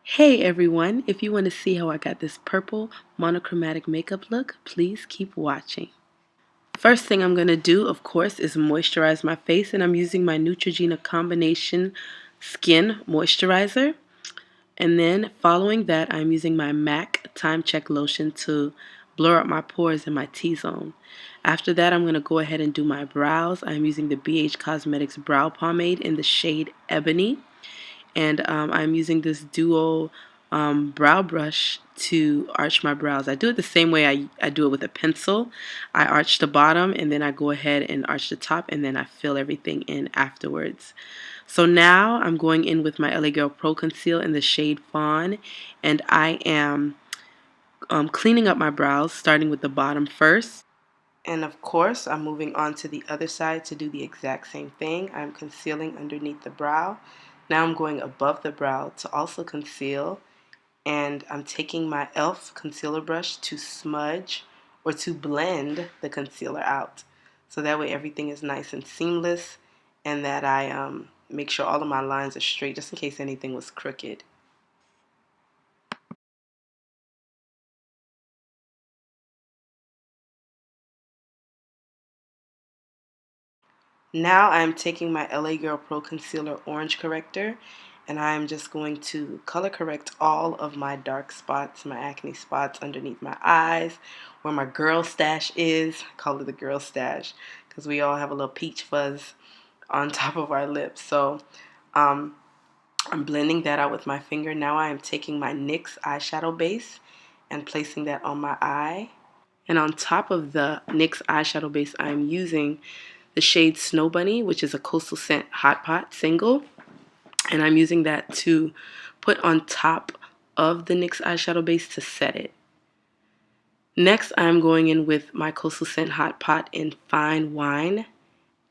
Hey everyone, if you want to see how I got this purple monochromatic makeup look, please keep watching. First thing I'm going to do, of course, is moisturize my face, and I'm using my Neutrogena combination skin moisturizer. And then following that, I'm using my MAC Time Check lotion to blur up my pores in my T-zone. After that, I'm going to go ahead and do my brows. I'm using the BH Cosmetics brow pomade in the shade Ebony. And I'm using this duo brow brush to arch my brows. I do it the same way I do it with a pencil. I arch the bottom and then I go ahead and arch the top and then I fill everything in afterwards. So now I'm going in with my LA Girl Pro Conceal in the shade Fawn, and I am cleaning up my brows starting with the bottom first. And of course, I'm moving on to the other side to do the exact same thing. I'm concealing underneath the brow. Now I'm going above the brow to also conceal. And I'm taking my e.l.f. concealer brush to smudge or to blend the concealer out. So that way everything is nice and seamless, and that I make sure all of my lines are straight just in case anything was crooked. Now I'm taking my LA Girl Pro Concealer Orange Corrector, and I'm just going to color correct all of my dark spots, my acne spots underneath my eyes, where my girl stash is. I call it the girl stash because we all have a little peach fuzz on top of our lips. So I'm blending that out with my finger. Now I am taking my NYX eyeshadow base and placing that on my eye. And on top of the NYX eyeshadow base, I'm using the shade Snow Bunny, which is a Coastal Scent Hot Pot single. And I'm using that to put on top of the NYX eyeshadow base to set it. Next, I'm going in with my Coastal Scent Hot Pot in Fine Wine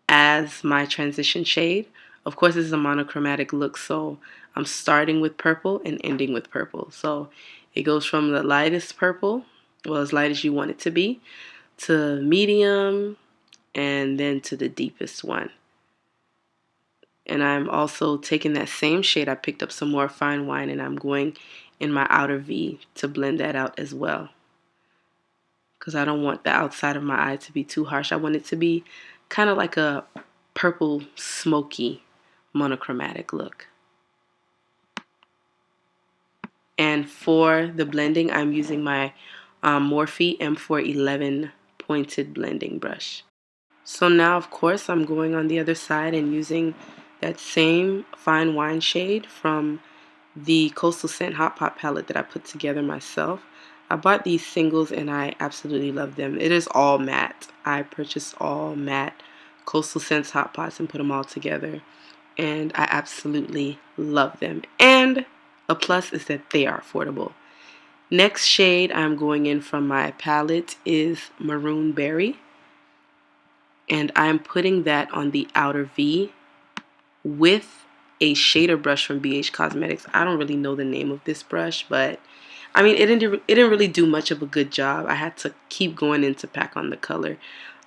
as my transition shade. Of course, this is a monochromatic look, so I'm starting with purple and ending with purple. So it goes from the lightest purple, well, as light as you want it to be, to medium, and then to the deepest one. And I'm also taking that same shade. I picked up some more Fine Wine, and I'm going in my outer V to blend that out as well, because I don't want the outside of my eye to be too harsh. I want it to be kind of like a purple smoky monochromatic look. And for the blending, I'm using my Morphe M411 pointed blending brush. So now, of course, I'm going on the other side and using that same Fine Wine shade from the Coastal Scent Hot Pot palette that I put together myself. I bought these singles and I absolutely love them. It is all matte. I purchased all matte Coastal Scents Hot Pots and put them all together, and I absolutely love them. And a plus is that they are affordable. Next shade I'm going in from my palette is Maroon Berry, and I'm putting that on the outer V with a shader brush from BH Cosmetics. I don't really know the name of this brush, but I mean, it didn't really do much of a good job. I had to keep going in to pack on the color.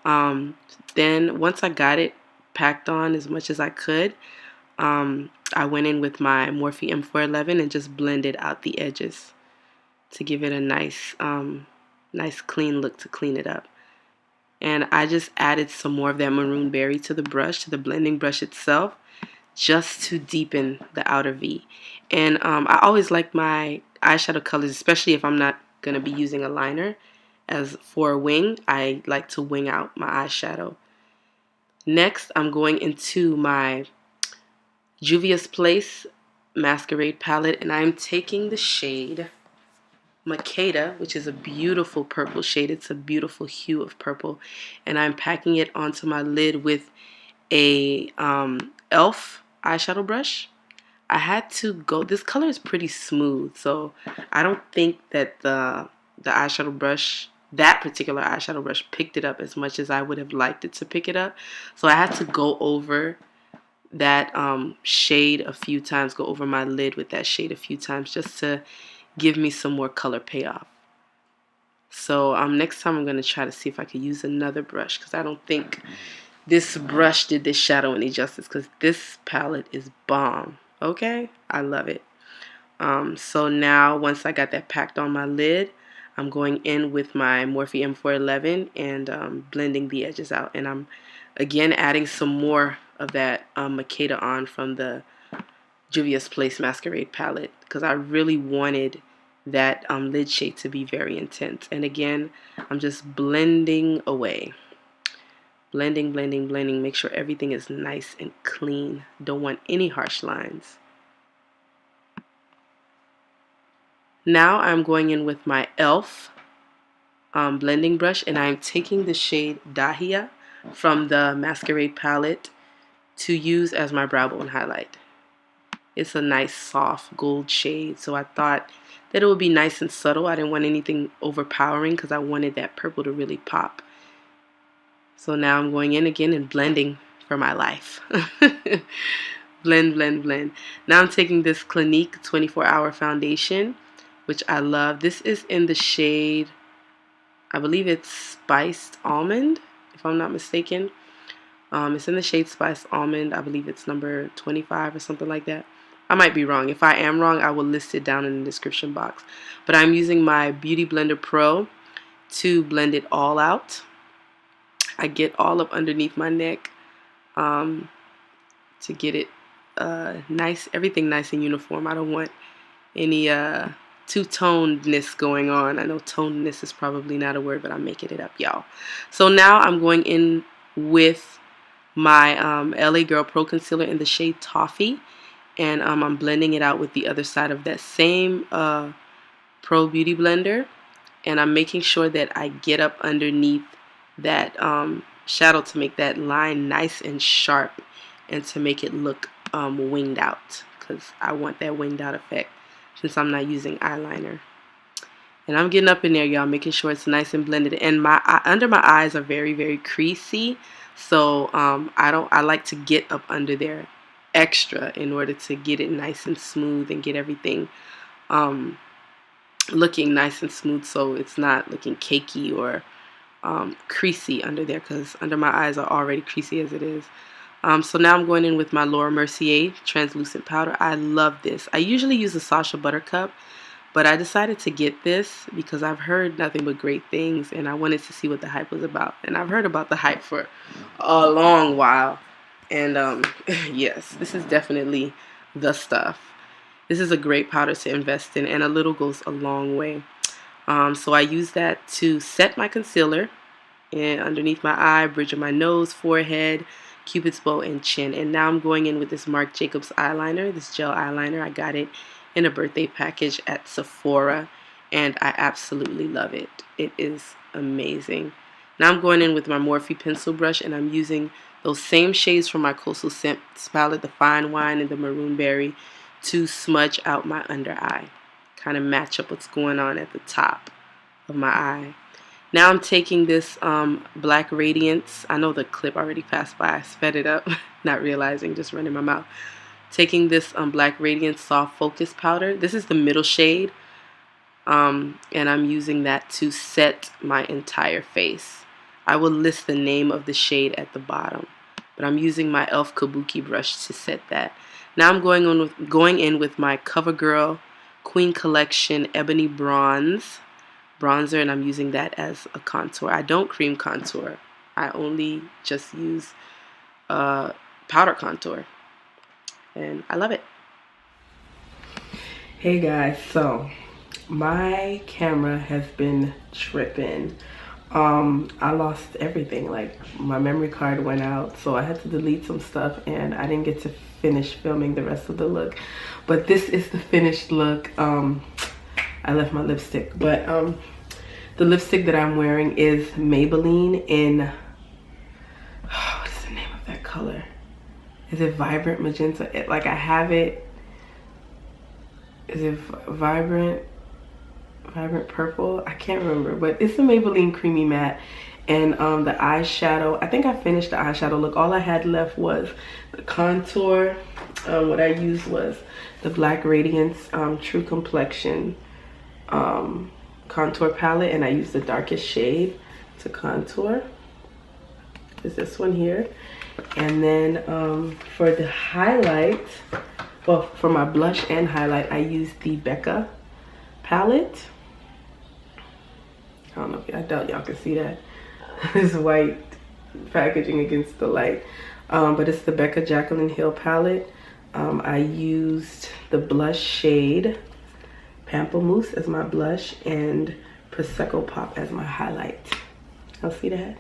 Then once I got it packed on as much as I could, I went in with my Morphe M411 and just blended out the edges to give it a nice, nice clean look to clean it up. And I just added some more of that Maroon Berry to the brush, to the blending brush itself, just to deepen the outer V. And I always like my eyeshadow colors, especially if I'm not going to be using a liner. As for a wing, I like to wing out my eyeshadow. Next, I'm going into my Juvia's Place Masquerade palette, and I'm taking the shade Makeda, which is a beautiful purple shade. It's a beautiful hue of purple, and I'm packing it onto my lid with a e.l.f. eyeshadow brush. I had to go, this color is pretty smooth, so I don't think that the eyeshadow brush, that particular eyeshadow brush, picked it up as much as I would have liked it to pick it up. So I had to go over that shade a few times, go over my lid with that shade a few times just to give me some more color payoff. So next time I'm going to try to see if I could use another brush, because I don't think this brush did this shadow any justice, because this palette is bomb. Okay? I love it. So now once I got that packed on my lid, I'm going in with my Morphe M411 and blending the edges out. And I'm again adding some more of that Makeda on from the Juvia's Place Masquerade palette because I really wanted that lid shade to be very intense. And again, I'm just blending away. Blending, blending, blending. Make sure everything is nice and clean. Don't want any harsh lines. Now I'm going in with my e.l.f. Blending brush, and I'm taking the shade Dahia from the Masquerade palette to use as my brow bone highlight. It's a nice soft gold shade, so I thought that it would be nice and subtle. I didn't want anything overpowering because I wanted that purple to really pop. So now I'm going in again and blending for my life. Blend, blend, blend. Now I'm taking this Clinique 24-hour foundation, which I love. This is in the shade, I believe it's Spiced Almond, if I'm not mistaken. It's in the shade Spiced Almond. I believe it's number 25 or something like that. I might be wrong. If I am wrong, I will list it down in the description box. But I'm using my Beauty Blender Pro to blend it all out. I get all up underneath my neck to get it nice, everything nice and uniform. I don't want any two-tonedness going on. I know tonedness is probably not a word, but I'm making it up, y'all. So now I'm going in with my LA Girl Pro Concealer in the shade Toffee, and I'm blending it out with the other side of that same Pro Beauty Blender, and I'm making sure that I get up underneath that shadow to make that line nice and sharp and to make it look winged out, because I want that winged out effect since I'm not using eyeliner. And I'm getting up in there, y'all, making sure it's nice and blended. And my under my eyes are very, very creasy, so I like to get up under there extra in order to get it nice and smooth and get everything looking nice and smooth, so it's not looking cakey or creasy under there, because under my eyes are already creasy as it is. So now I'm going in with my Laura Mercier translucent powder. I love this. I usually use a Sacha Buttercup, but I decided to get this because I've heard nothing but great things, and I wanted to see what the hype was about. And I've heard about the hype for a long while. And yes, this is definitely the stuff. This is a great powder to invest in, and a little goes a long way. So I use that to set my concealer and underneath my eye, bridge of my nose, forehead, Cupid's bow, and chin. And now I'm going in with this Marc Jacobs eyeliner, this gel eyeliner. I got it in a birthday package at Sephora, and I absolutely love it. It is amazing. Now I'm going in with my Morphe pencil brush, and I'm using those same shades from my Coastal Scents palette, the Fine Wine and the Maroon Berry, to smudge out my under eye. Kind of match up what's going on at the top of my eye. Now I'm taking this Black Radiance. I know the clip already passed by. I sped it up, not realizing, just running my mouth. Taking this Black Radiance Soft Focus Powder. This is the middle shade. And I'm using that to set my entire face. I will list the name of the shade at the bottom. But I'm using my e.l.f. Kabuki brush to set that. Now I'm going in with my CoverGirl Queen Collection Ebony bronzer, and I'm using that as a contour. I don't cream contour. I only just use powder contour, and I love it. Hey guys, so my camera has been tripping. I lost everything. Like, my memory card went out, so I had to delete some stuff, and I didn't get to finish filming the rest of the look. But this is the finished look. I left my lipstick, but the lipstick that I'm wearing is Maybelline in, what is the name of that color? Is it Vibrant Magenta? Like, I have it, is it Vibrant Purple? I can't remember, but it's the Maybelline Creamy Matte. And the eyeshadow, I think I finished the eyeshadow look. All I had left was the contour. What I used was the Black Radiance True Complexion contour palette, and I used the darkest shade to contour. Is this one here. And then for the highlight, well, for my blush and highlight, I used the Becca palette. I don't know, I doubt y'all can see that. This white packaging against the light. But it's the Becca Jaclyn Hill palette. I used the blush shade Pamplemousse as my blush and Prosecco Pop as my highlight. Y'all see that?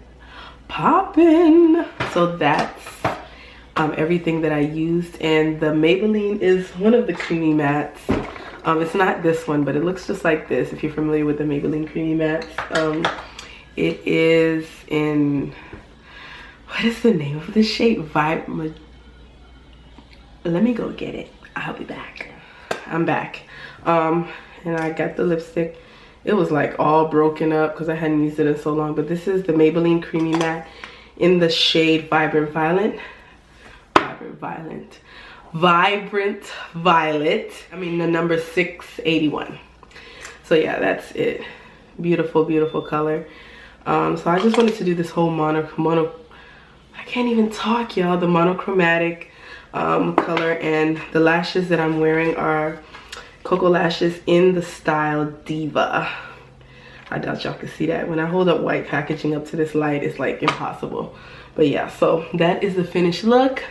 Poppin'! So that's everything that I used. And the Maybelline is one of the creamy mattes. It's not this one, but it looks just like this if you're familiar with the Maybelline creamy mattes. It is in, what is the name of the shade? Let me go get it. I'll be back. I'm back. And I got the lipstick. It was like all broken up because I hadn't used it in so long. But this is the Maybelline Creamy Matte in the shade Vibrant Violet. Vibrant Violet. I mean the number 681. So yeah, that's it. Beautiful, beautiful color. So I just wanted to do this whole I can't even talk, y'all. The monochromatic color, and the lashes that I'm wearing are Koko lashes in the style Diva. I doubt y'all can see that. When I hold up white packaging up to this light, it's like impossible. But yeah, so that is the finished look.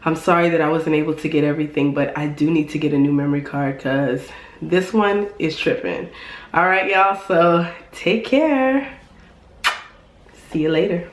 I'm sorry that I wasn't able to get everything, but I do need to get a new memory card because this one is tripping. All right, y'all, so take care. See you later.